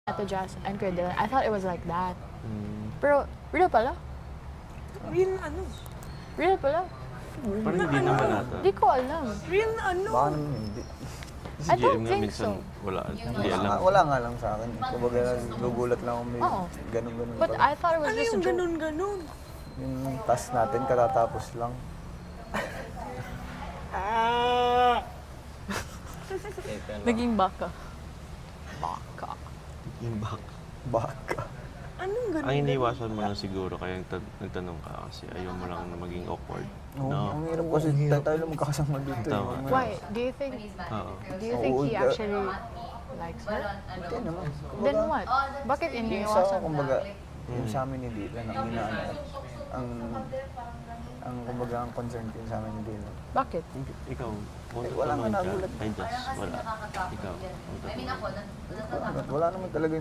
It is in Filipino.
Ate Jazz and Kuya Dylan. I thought it was like that. Pero, real pala? Real na ano? Real pala? Parang hindi naman nata. Di ko alam. Real na ano? Baka naman hindi. Si I don't JM nga think minsan so. wala, hindi alam. Wala nga lang sa akin. Kumbaga, gugulat lang ako may Oo. ganun-ganun But pala. I thought it was Ano just a yung joke. ganun-ganun? Yung task natin, katatapos lang. Naging baka. Baka. Yung back. Baka. Anong ganun? Ang iniwasan mo lang siguro, kaya nagtanong ka kasi ayaw mo lang na maging awkward. Oo, No? ang hirap kasi tayo lang magkakasama dito. Tama. Why? Do you think Oo. he actually likes her? Hindi naman. Then what? Bakit Yung sa, iniiwasan? kumbaga, yung sa amin ni Dylan, ang inaano, ang kumbaga, ang concern ko sa amin ni Dylan. Bakit? Ikaw, kung Wala nga tanong ka, nagulat. ay just, wala. Ikaw, kung tatanungin. Wala naman talaga